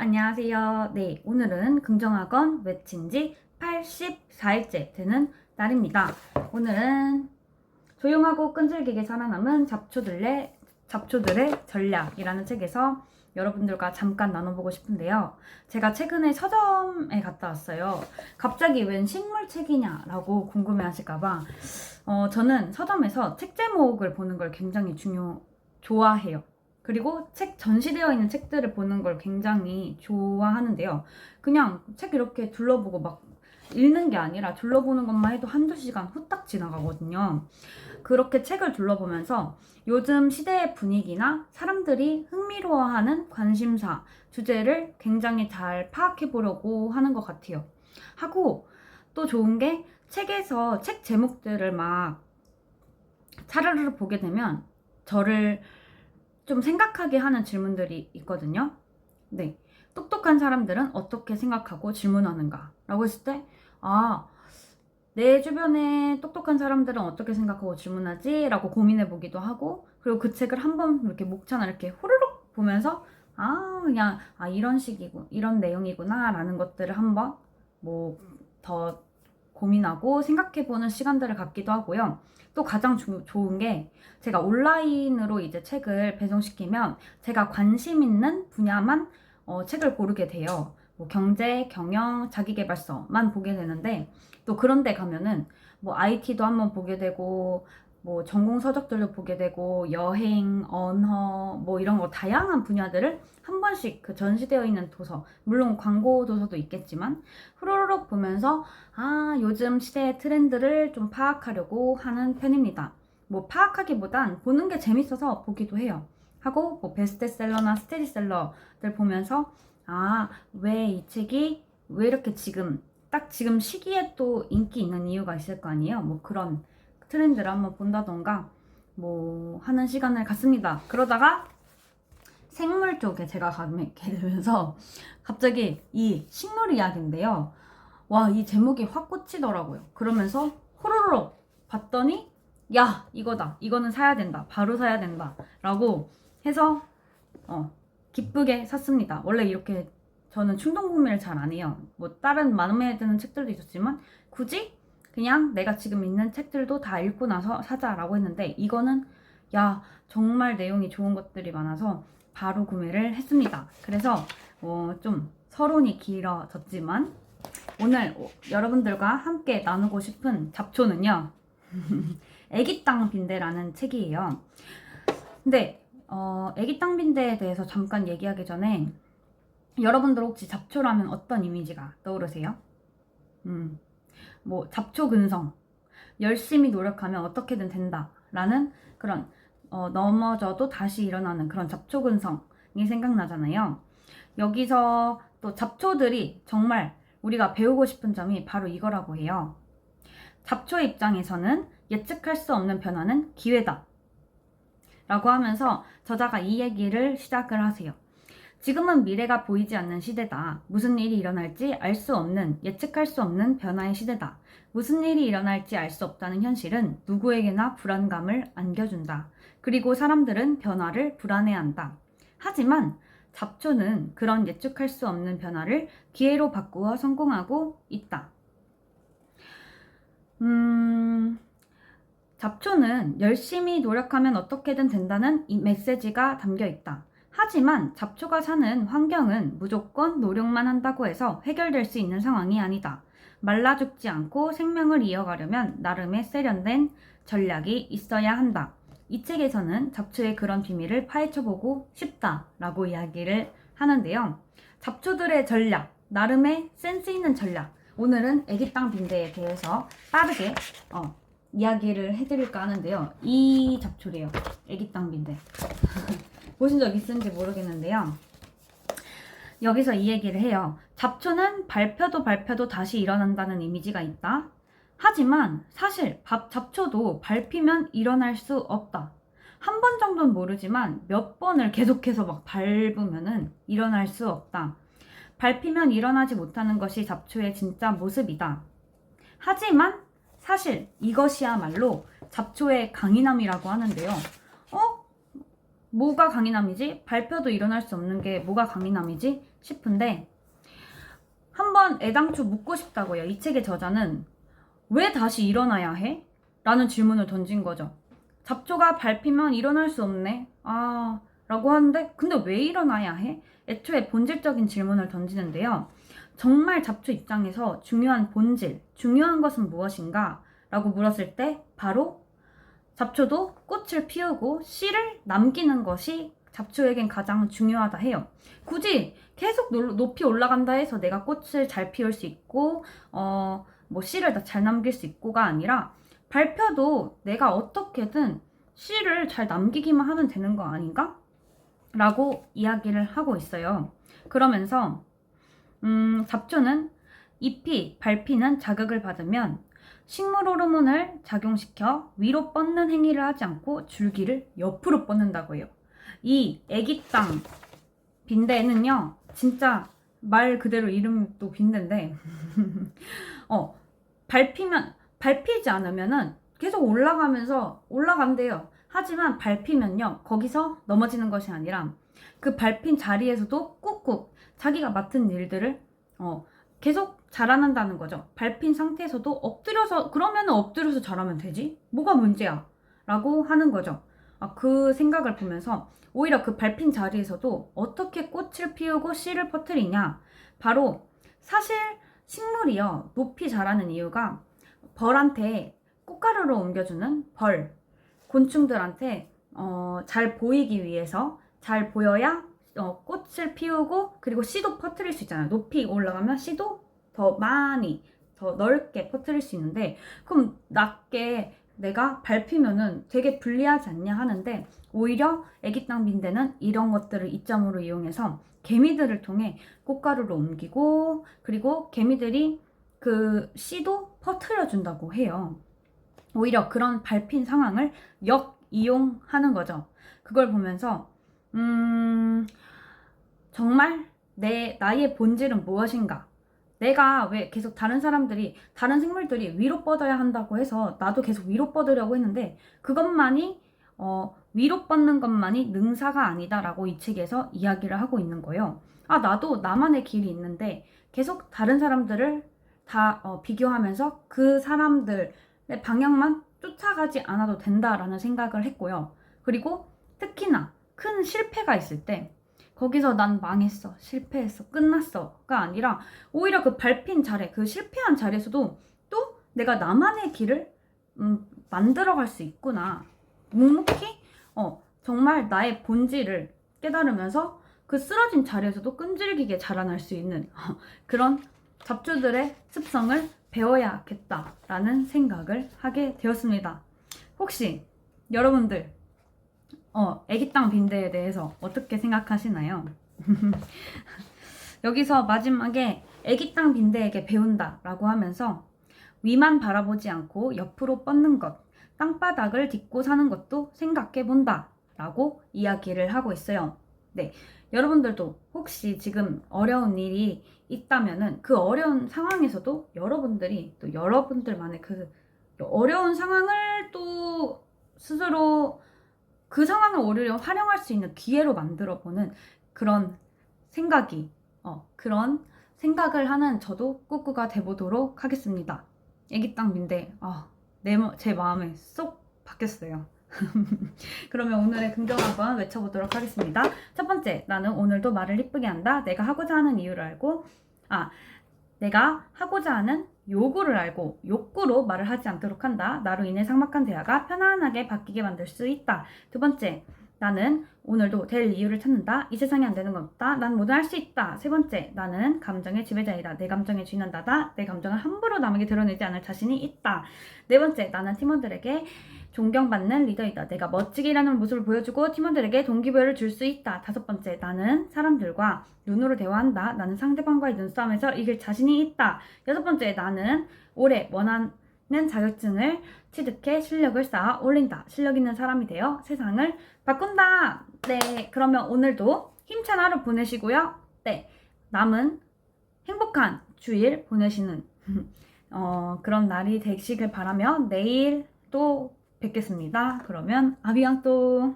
안녕하세요. 네, 오늘은 긍정학원 외친 지 84일째 되는 날입니다. 오늘은 조용하고 끈질기게 살아남은 잡초들의 전략이라는 책에서 여러분들과 잠깐 나눠보고 싶은데요. 제가 최근에 서점에 갔다 왔어요. 갑자기 웬 식물 책이냐라고 궁금해 하실까봐 저는 서점에서 책 제목을 보는 걸 굉장히 좋아해요. 그리고 책 전시되어 있는 책들을 보는 걸 굉장히 좋아하는데요. 그냥 책 이렇게 둘러보고 막 읽는 게 아니라 둘러보는 것만 해도 한두 시간 후딱 지나가거든요. 그렇게 책을 둘러보면서 요즘 시대의 분위기나 사람들이 흥미로워하는 관심사, 주제를 굉장히 잘 파악해 보려고 하는 것 같아요. 하고 또 좋은 게 책에서 책 제목들을 막 차르르 보게 되면 저를 좀 생각하게 하는 질문들이 있거든요. 네. 똑똑한 사람들은 어떻게 생각하고 질문하는가? 라고 했을 때, 내 주변에 똑똑한 사람들은 어떻게 생각하고 질문하지? 라고 고민해 보기도 하고, 그리고 그 책을 한번 이렇게 목차나 이렇게 호로록 보면서, 이런 식이고, 이런 내용이구나, 라는 것들을 한번 더 고민하고 생각해보는 시간들을 갖기도 하고요. 또 가장 좋은 게 제가 온라인으로 이제 책을 배송시키면 제가 관심 있는 분야만 책을 고르게 돼요. 경제, 경영, 자기계발서만 보게 되는데 또 그런 데 가면은 IT도 한번 보게 되고 전공 서적들도 보게 되고 여행, 언어 이런 거 다양한 분야들을 한 번씩 그 전시되어 있는 도서, 물론 광고 도서도 있겠지만 후루룩 보면서 요즘 시대의 트렌드를 좀 파악하려고 하는 편입니다. 파악하기보단 보는 게 재밌어서 보기도 해요. 하고 베스트셀러나 스테디셀러들 보면서 왜 이 책이 왜 이렇게 딱 지금 시기에 또 인기 있는 이유가 있을 거 아니에요. 그런 트렌드를 한번 본다던가 하는 시간을 갖습니다. 그러다가 생물 쪽에 제가 가게 되면서 갑자기 이 식물 이야기인데요. 이 제목이 확 꽂히더라고요. 그러면서 호로록 봤더니 야, 이거다. 이거는 사야 된다. 바로 사야 된다. 라고 해서 기쁘게 샀습니다. 원래 이렇게 저는 충동 구매를 잘 안 해요. 다른 마음에 드는 책들도 있었지만 굳이 그냥 내가 지금 있는 책들도 다 읽고 나서 사자라고 했는데 이거는 정말 내용이 좋은 것들이 많아서 바로 구매를 했습니다. 그래서 좀 서론이 길어졌지만 오늘 여러분들과 함께 나누고 싶은 잡초는요. 애기 땅 빈대라는 책이에요. 근데 애기 땅 빈대에 대해서 잠깐 얘기하기 전에 여러분들 혹시 잡초라면 어떤 이미지가 떠오르세요? 잡초 근성, 열심히 노력하면 어떻게든 된다라는 그런 넘어져도 다시 일어나는 그런 잡초 근성이 생각나잖아요. 여기서 또 잡초들이 정말 우리가 배우고 싶은 점이 바로 이거라고 해요. 잡초의 입장에서는 예측할 수 없는 변화는 기회다 라고 하면서 저자가 이 얘기를 시작을 하세요. 지금은 미래가 보이지 않는 시대다. 무슨 일이 일어날지 알 수 없는, 예측할 수 없는 변화의 시대다. 무슨 일이 일어날지 알 수 없다는 현실은 누구에게나 불안감을 안겨준다. 그리고 사람들은 변화를 불안해한다. 하지만 잡초는 그런 예측할 수 없는 변화를 기회로 바꾸어 성공하고 있다. 잡초는 열심히 노력하면 어떻게든 된다는 이 메시지가 담겨 있다. 하지만 잡초가 사는 환경은 무조건 노력만 한다고 해서 해결될 수 있는 상황이 아니다. 말라 죽지 않고 생명을 이어가려면 나름의 세련된 전략이 있어야 한다. 이 책에서는 잡초의 그런 비밀을 파헤쳐보고 싶다라고 이야기를 하는데요. 잡초들의 전략, 나름의 센스 있는 전략. 오늘은 애기 땅 빈대에 대해서 빠르게 이야기를 해드릴까 하는데요. 이 잡초래요. 애기 땅 빈대. 보신 적 있는지 모르겠는데요. 여기서 이 얘기를 해요. 잡초는 밟혀도 다시 일어난다는 이미지가 있다. 하지만 사실 잡초도 밟히면 일어날 수 없다. 한 번 정도는 모르지만 몇 번을 계속해서 막 밟으면은 일어날 수 없다. 밟히면 일어나지 못하는 것이 잡초의 진짜 모습이다. 하지만 사실 이것이야말로 잡초의 강인함이라고 하는데요. 뭐가 강인함이지? 발표도 일어날 수 없는 게 뭐가 강인함이지? 싶은데 한번 애당초 묻고 싶다고요. 이 책의 저자는 왜 다시 일어나야 해? 라는 질문을 던진 거죠. 잡초가 밟히면 일어날 수 없네. 라고 하는데 근데 왜 일어나야 해? 애초에 본질적인 질문을 던지는데요. 정말 잡초 입장에서 중요한 본질, 중요한 것은 무엇인가? 라고 물었을 때 바로 잡초도 꽃을 피우고 씨를 남기는 것이 잡초에겐 가장 중요하다 해요. 굳이 계속 높이 올라간다 해서 내가 꽃을 잘 피울 수 있고 뭐 씨를 다 잘 남길 수 있고가 아니라 발표도 내가 어떻게든 씨를 잘 남기기만 하면 되는 거 아닌가? 라고 이야기를 하고 있어요. 그러면서 잡초는 잎이 밟히는 자극을 받으면 식물 호르몬을 작용시켜 위로 뻗는 행위를 하지 않고 줄기를 옆으로 뻗는다고 해요. 이 애기 땅 빈대는요, 진짜 말 그대로 이름도 빈대인데 밟히지 않으면은 계속 올라가면서 올라간대요. 하지만 밟히면요, 거기서 넘어지는 것이 아니라 그 밟힌 자리에서도 꾹꾹 자기가 맡은 일들을 계속 잘안한다는 거죠. 밟힌 상태에서도 그러면 엎드려서 잘하면 되지? 뭐가 문제야? 라고 하는 거죠. 그 생각을 보면서 오히려 그 밟힌 자리에서도 어떻게 꽃을 피우고 씨를 퍼뜨리냐? 바로 사실 식물이요, 높이 자라는 이유가 벌한테 꽃가루를 옮겨주는 곤충들한테 잘 보이기 위해서, 잘 보여야 꽃을 피우고 그리고 씨도 퍼뜨릴 수 있잖아요. 높이 올라가면 씨도 더 많이, 더 넓게 퍼뜨릴 수 있는데, 그럼 낮게 내가 밟히면은 되게 불리하지 않냐 하는데, 오히려 애기 땅 빈대는 이런 것들을 이점으로 이용해서 개미들을 통해 꽃가루를 옮기고, 그리고 개미들이 그 씨도 퍼뜨려 준다고 해요. 오히려 그런 밟힌 상황을 역이용하는 거죠. 그걸 보면서 정말 나의 본질은 무엇인가? 내가 왜 계속 다른 생물들이 위로 뻗어야 한다고 해서 나도 계속 위로 뻗으려고 했는데, 그것만이 위로 뻗는 것만이 능사가 아니다라고 이 책에서 이야기를 하고 있는 거예요. 나도 나만의 길이 있는데 계속 다른 사람들을 다 비교하면서 그 사람들의 방향만 쫓아가지 않아도 된다라는 생각을 했고요. 그리고 특히나 큰 실패가 있을 때 거기서 난 망했어, 실패했어, 끝났어가 아니라 오히려 그 밟힌 자리, 그 실패한 자리에서도 또 내가 나만의 길을 만들어갈 수 있구나. 묵묵히 정말 나의 본질을 깨달으면서 그 쓰러진 자리에서도 끈질기게 자라날 수 있는 그런 잡초들의 습성을 배워야겠다라는 생각을 하게 되었습니다. 혹시 여러분들 애기 땅 빈대에 대해서 어떻게 생각하시나요? 여기서 마지막에 애기 땅 빈대에게 배운다라고 하면서 위만 바라보지 않고 옆으로 뻗는 것, 땅바닥을 딛고 사는 것도 생각해본다 라고 이야기를 하고 있어요. 네, 여러분들도 혹시 지금 어려운 일이 있다면은 그 어려운 상황에서도 여러분들이 또 여러분들만의 그 어려운 상황을 또 스스로 그 상황을 오히려 활용할 수 있는 기회로 만들어보는 그런 그런 생각을 하는 저도 꾸꾸가 돼보도록 하겠습니다. 애기 땅 빈대, 제 마음에 쏙 박혔어요. 그러면 오늘의 긍정 한번 외쳐보도록 하겠습니다. 첫 번째, 나는 오늘도 말을 이쁘게 한다. 내가 하고자 하는 이유를 알고, 내가 하고자 하는 요구를 알고 욕구로 말을 하지 않도록 한다. 나로 인해 삭막한 대화가 편안하게 바뀌게 만들 수 있다. 두 번째, 나는 오늘도 될 이유를 찾는다. 이 세상에 안 되는 건 없다. 난 뭐든 할 수 있다. 세 번째, 나는 감정의 지배자이다. 내 감정에 주인한다다. 내 감정을 함부로 남에게 드러내지 않을 자신이 있다. 네 번째, 나는 팀원들에게 존경받는 리더이다. 내가 멋지게 일하는 모습을 보여주고 팀원들에게 동기부여를 줄 수 있다. 다섯 번째, 나는 사람들과 눈으로 대화한다. 나는 상대방과의 눈싸움에서 이길 자신이 있다. 여섯 번째, 나는 올해 원하는 자격증을 취득해 실력을 쌓아 올린다. 실력 있는 사람이 되어 세상을 바꾼다. 네, 그러면 오늘도 힘찬 하루 보내시고요. 네, 남은 행복한 주일 보내시는 그런 날이 되시길 바라며 내일 또 뵙겠습니다. 그러면 아비앙또